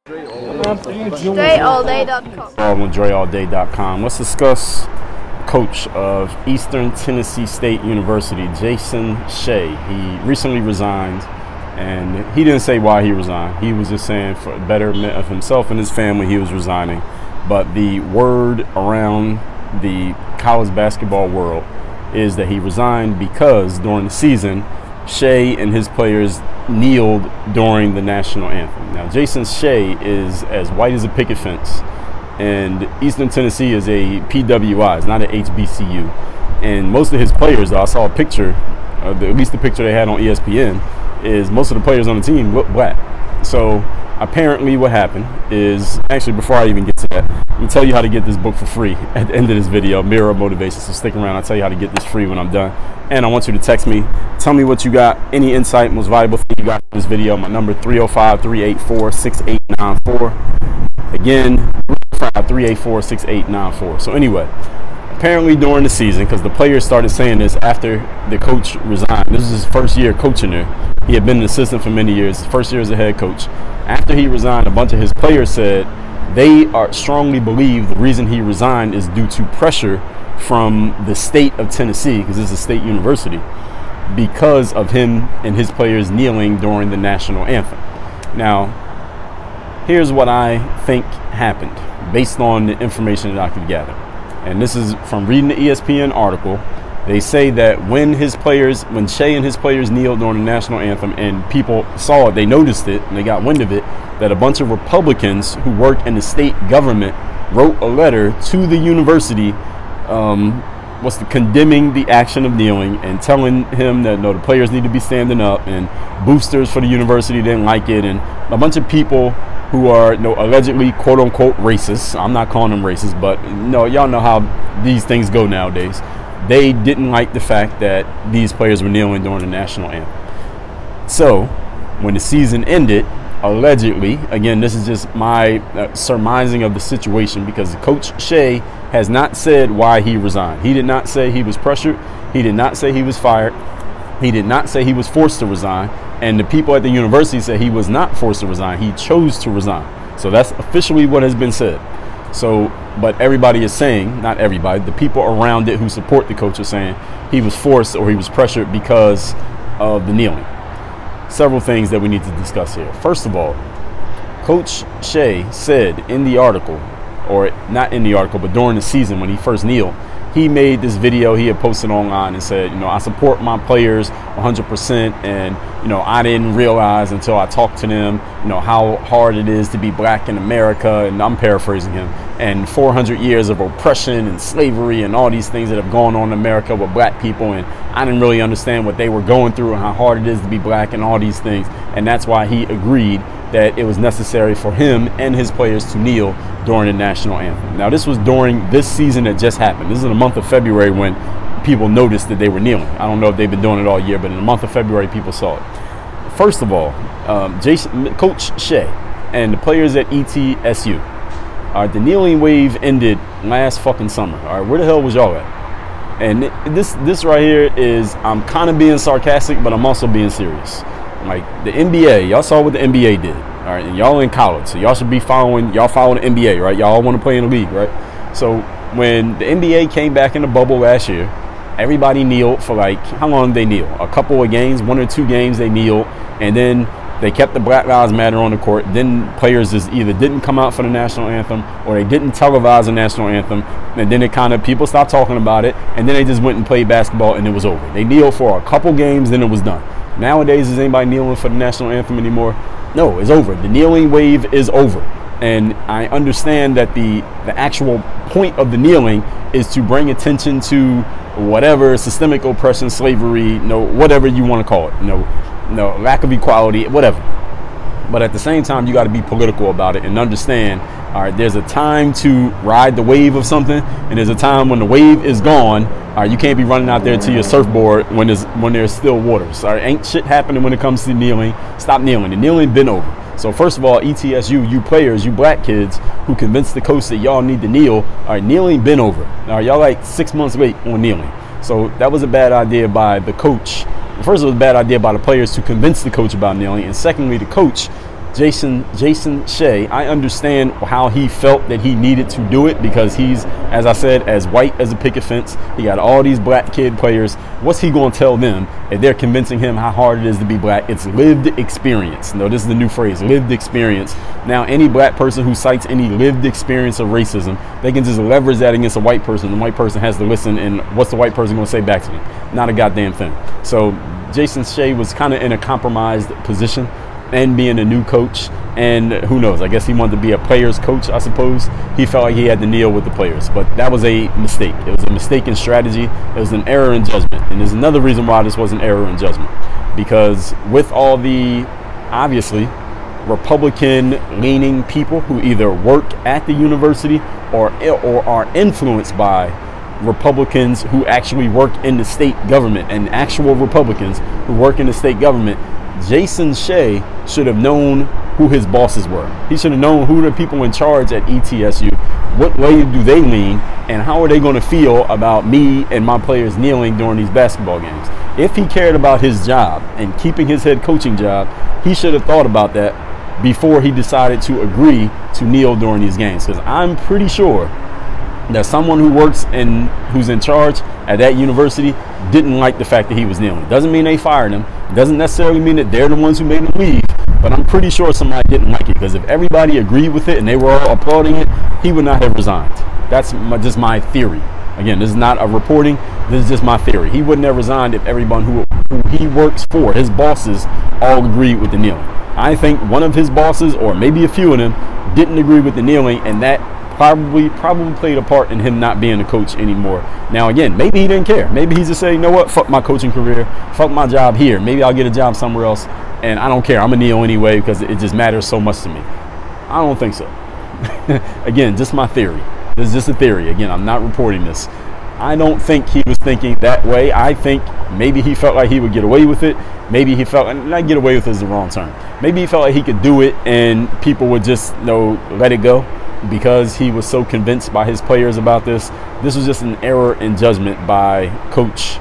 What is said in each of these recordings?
DreAllDay.com. Baldwin, DreAllDay.com. Let's discuss coach of Eastern Tennessee State University, Jason Shea. He recently resigned, and he didn't say why he resigned. He was just saying for the betterment of himself and his family, he was resigning. But the word around the college basketball world is that he resigned because during the season, Shea and his players kneeled during the national anthem. Now, Jason Shea is as white as a picket fence, and Eastern Tennessee is a PWI, it's not an HBCU. And most of his players, though, I saw a picture, at least the picture they had on ESPN, is most of the players on the team look black. So apparently what happened is, actually before I even get to that, I'm gonna tell you how to get this book for free at the end of this video, Mirror Motivation. So stick around, I'll tell you how to get this free when I'm done. And I want you to text me, tell me what you got, any insight, most valuable thing you got from this video. My number 305-384-6894. Again, 305-384-6894. So anyway, apparently during the season, because the players started saying this after the coach resigned, this is his first year coaching there. He had been an assistant for many years, his first year as a head coach. After he resigned, a bunch of his players said they strongly believe the reason he resigned is due to pressure from the state of Tennessee, because this is a state university, because of him and his players kneeling during the national anthem. Now, here's what I think happened based on the information that I could gather. And this is from reading the ESPN article. They say that when Shea and his players kneeled during the national anthem and people saw it, they noticed it and they got wind of it, that a bunch of Republicans who work in the state government wrote a letter to the university condemning the action of kneeling and telling him that no, the players need to be standing up, and boosters for the university didn't like it, and a bunch of people who are allegedly quote unquote racist. I'm not calling them racist, but y'all know how these things go nowadays. They didn't like the fact that these players were kneeling during the national anthem. So when the season ended, allegedly, again, this is just my surmising of the situation, because Coach Shea has not said why he resigned. He did not say he was pressured. He did not say he was fired. He did not say he was forced to resign. And the people at the university said he was not forced to resign. He chose to resign. So that's officially what has been said. So, but everybody is saying, not everybody, the people around it who support the coach are saying he was forced or he was pressured because of the kneeling. Several things that we need to discuss here. First of all, Coach Shea said in the article, or not in the article, but during the season when he first kneeled, he made this video he had posted online and said, I support my players 100%, and I didn't realize until I talked to them, how hard it is to be black in America, and I'm paraphrasing him, and 400 years of oppression and slavery and all these things that have gone on in America with black people, and I didn't really understand what they were going through and how hard it is to be black and all these things, and that's why he agreed that it was necessary for him and his players to kneel during the national anthem. Now, this was during this season that just happened. This is in the month of February when people noticed that they were kneeling. I don't know if they've been doing it all year, but in the month of February, people saw it. First of all, Coach Shea and the players at ETSU, the kneeling wave ended last fucking summer. All right, where the hell was y'all at? And this right here is, I'm kind of being sarcastic, but I'm also being serious. Like the NBA, y'all saw what the NBA did, all right, and y'all in college, so y'all should be following the NBA, right? Y'all want to play in the league, right? So when the NBA came back in the bubble last year, everybody kneeled for like, how long did they kneel? A couple of games, 1 or 2 games they kneeled, and then they kept the Black Lives Matter on the court. Then players just either didn't come out for the national anthem or they didn't televise the national anthem, and then people stopped talking about it, and then they just went and played basketball and it was over. They kneeled for a couple games, then it was done. Nowadays, is anybody kneeling for the national anthem anymore? No, it's over. The kneeling wave is over. And I understand that the actual point of the kneeling is to bring attention to whatever systemic oppression, slavery, whatever you want to call it, lack of equality, whatever. But at the same time, you got to be political about it and understand, all right, there's a time to ride the wave of something, and there's a time when the wave is gone. All right, you can't be running out there to your surfboard when there's still waters. All right, ain't shit happening when it comes to kneeling. Stop kneeling. The kneeling been over. So first of all, ETSU, you players, you black kids who convinced the coach that y'all need to kneel, all right, kneeling been over. All right, y'all like 6 months late on kneeling. So that was a bad idea by the coach. First, it was a bad idea by the players to convince the coach about kneeling, and secondly, the coach Jason Shea, I understand how he felt that he needed to do it because he's, as I said, as white as a picket fence. He got all these black kid players. What's he going to tell them if they're convincing him how hard it is to be black? It's lived experience. No, this is the new phrase, lived experience. Now, any black person who cites any lived experience of racism, they can just leverage that against a white person. The white person has to listen, and what's the white person going to say back to them? Not a goddamn thing. So Jason Shea was kind of in a compromised position, and being a new coach, and who knows, I guess he wanted to be a player's coach, I suppose. He felt like he had to kneel with the players, but that was a mistake. It was a mistake in strategy. It was an error in judgment, and there's another reason why this was an error in judgment, because with all the, obviously, Republican-leaning people who either work at the university or are influenced by Republicans who actually work in the state government, and actual Republicans who work in the state government, Jason Shea should have known who his bosses were. He should have known who the people in charge at ETSU, what way do they lean, and how are they going to feel about me and my players kneeling during these basketball games. If he cared about his job and keeping his head coaching job, he should have thought about that before he decided to agree to kneel during these games. Because I'm pretty sure that someone who works and who's in charge at that university didn't like the fact that he was kneeling. Doesn't mean they fired him. Doesn't necessarily mean that they're the ones who made him leave. But I'm pretty sure somebody didn't like it, because if everybody agreed with it and they were all applauding it, he would not have resigned. That's just my theory. Again, this is not a reporting. This is just my theory. He wouldn't have resigned if everyone who he works for, his bosses, all agreed with the kneeling. I think one of his bosses, or maybe a few of them, didn't agree with the kneeling, and that probably played a part in him not being a coach anymore. Now, again, maybe he didn't care. Maybe he's just saying, you know what, fuck my coaching career, fuck my job here. Maybe I'll get a job somewhere else, and I don't care. I'm going to kneel anyway because it just matters so much to me. I don't think so. Again, just my theory. This is just a theory. Again, I'm not reporting this. I don't think he was thinking that way. I think maybe he felt like he would get away with it. Maybe he felt, and not get away with is the wrong term. Maybe he felt like he could do it and people would just, let it go, because he was so convinced by his players about this. This was just an error in judgment by Coach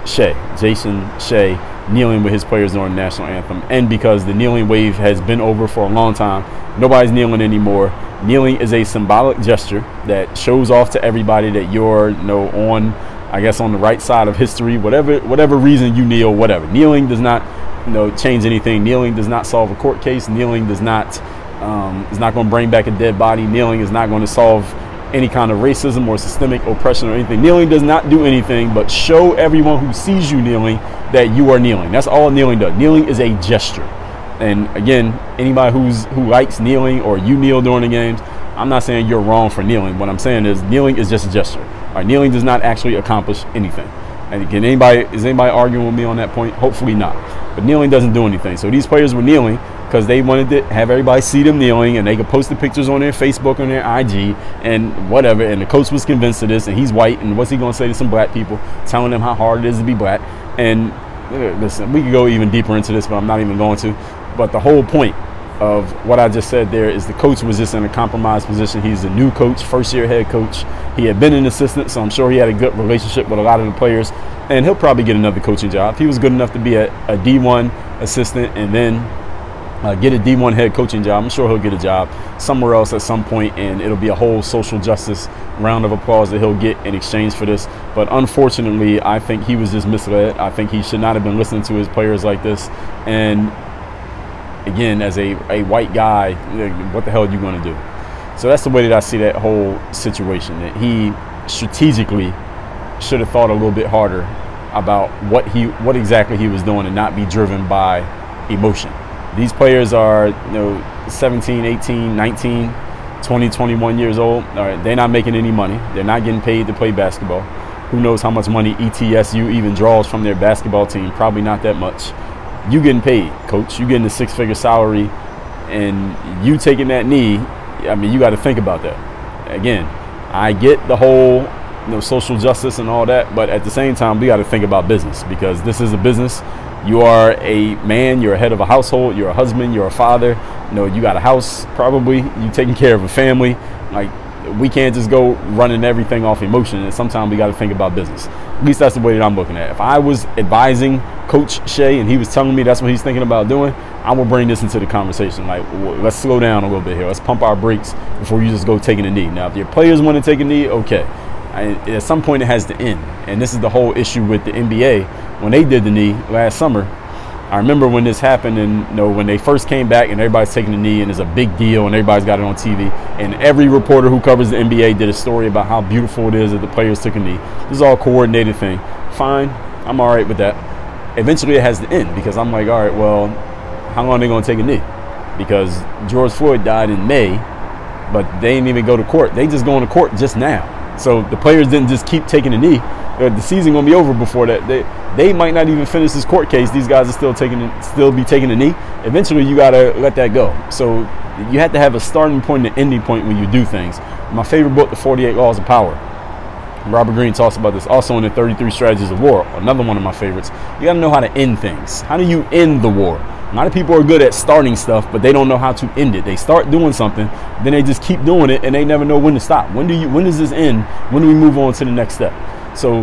Shea, Jason Shea, kneeling with his players during the national anthem. And because the kneeling wave has been over for a long time, nobody's kneeling anymore. Kneeling is a symbolic gesture that shows off to everybody that you're, on, I guess, on the right side of history. Whatever reason you kneel, whatever. Kneeling does not, change anything. Kneeling does not solve a court case. Kneeling does not is not going to bring back a dead body. Kneeling is not going to solve any kind of racism or systemic oppression or anything. Kneeling does not do anything but show everyone who sees you kneeling that you are kneeling. That's all kneeling does. Kneeling is a gesture. And again, anybody who likes kneeling or you kneel during the games, I'm not saying you're wrong for kneeling. What I'm saying is kneeling is just a gesture. All right, kneeling does not actually accomplish anything. And again, is anybody arguing with me on that point? Hopefully not. But kneeling doesn't do anything. So these players were kneeling because they wanted to have everybody see them kneeling, and they could post the pictures on their Facebook, on their IG, and whatever. And the coach was convinced of this, and he's white, and what's he going to say to some black people, telling them how hard it is to be black? And listen, we could go even deeper into this, but I'm not even going to. But the whole point of what I just said there is the coach was just in a compromised position. He's a new coach, first-year head coach. He had been an assistant, so I'm sure he had a good relationship with a lot of the players, and he'll probably get another coaching job. If he was good enough to be a D1 assistant and then get a D1 head coaching job, I'm sure he'll get a job somewhere else at some point, and it'll be a whole social justice round of applause that he'll get in exchange for this. But unfortunately, I think he was just misled. I think he should not have been listening to his players like this. And again, as a white guy, what the hell are you going to do? So that's the way that I see that whole situation, that he strategically should have thought a little bit harder about what exactly he was doing and not be driven by emotion. These players are 17, 18, 19, 20, 21 years old. All right, they're not making any money. They're not getting paid to play basketball. Who knows how much money ETSU even draws from their basketball team? Probably not that much. You getting paid, coach. You getting a six-figure salary, and you taking that knee. I mean, you got to think about that. Again, I get the whole social justice and all that, but at the same time, we got to think about business, because this is a business. You are a man, you're a head of a household, you're a husband, you're a father, you got a house, probably, you taking care of a family. Like, we can't just go running everything off emotion, and sometimes we got to think about business. At least that's the way that I'm looking at it. If I was advising Coach Shea and he was telling me that's what he's thinking about doing, I will bring this into the conversation. Like, let's slow down a little bit here. Let's pump our brakes before you just go taking a knee. Now, if your players want to take a knee, okay. At some point, it has to end. And this is the whole issue with the NBA. When they did the knee last summer, I remember when this happened, and when they first came back and everybody's taking the knee and it's a big deal and everybody's got it on TV, and every reporter who covers the NBA did a story about how beautiful it is that the players took a knee. This is all a coordinated thing. Fine, I'm all right with that. Eventually it has to end, because I'm like, all right, well, how long are they going to take a knee? Because George Floyd died in May, but they didn't even go to court. They just going to court just now. So the players didn't just keep taking a knee. The season gonna be over before that. They might not even finish this court case. These guys are still be taking a knee. Eventually, you gotta let that go. So you have to have a starting point and an ending point when you do things. My favorite book, The 48 Laws of Power. Robert Greene talks about this. Also in the 33 Strategies of War, another one of my favorites. You gotta know how to end things. How do you end the war? A lot of people are good at starting stuff, but they don't know how to end it. They start doing something, then they just keep doing it, and they never know when to stop. When does this end? When do we move on to the next step? So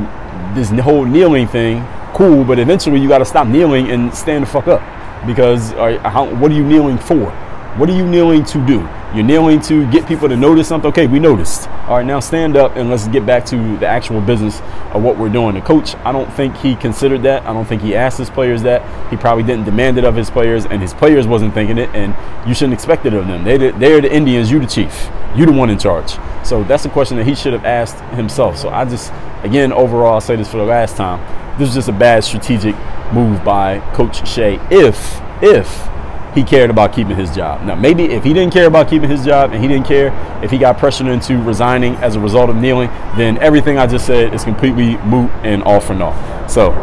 this whole kneeling thing, cool, but eventually you got to stop kneeling and stand the fuck up. Because what are you kneeling for? What are you kneeling to do? You're kneeling to get people to notice something. Okay, we noticed. All right, now stand up and let's get back to the actual business of what we're doing. The coach, I don't think he considered that. I don't think he asked his players that. He probably didn't demand it of his players, and his players wasn't thinking it, and you shouldn't expect it of them. They're the Indians, you the chief. You the one in charge. So that's a question that he should have asked himself. So I just, again, overall, I'll say this for the last time. This was just a bad strategic move by Coach Shea if he cared about keeping his job. Now, maybe if he didn't care about keeping his job and he didn't care if he got pressured into resigning as a result of kneeling, then everything I just said is completely moot and all for naught. So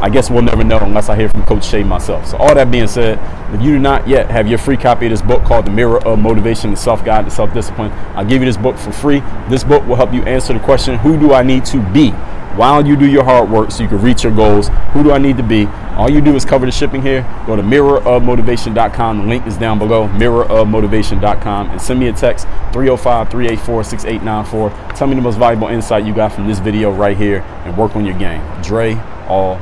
I guess we'll never know unless I hear from Coach Shea myself. So all that being said, if you do not yet have your free copy of this book called The Mirror of Motivation, the Self-Guide to Self-Discipline, I'll give you this book for free. This book will help you answer the question, who do I need to be while you do your hard work so you can reach your goals? Who do I need to be? All you do is cover the shipping here. Go to mirrorofmotivation.com. The link is down below, mirrorofmotivation.com, and send me a text, 305-384-6894. Tell me the most valuable insight you got from this video right here, and work on your game. Dre, all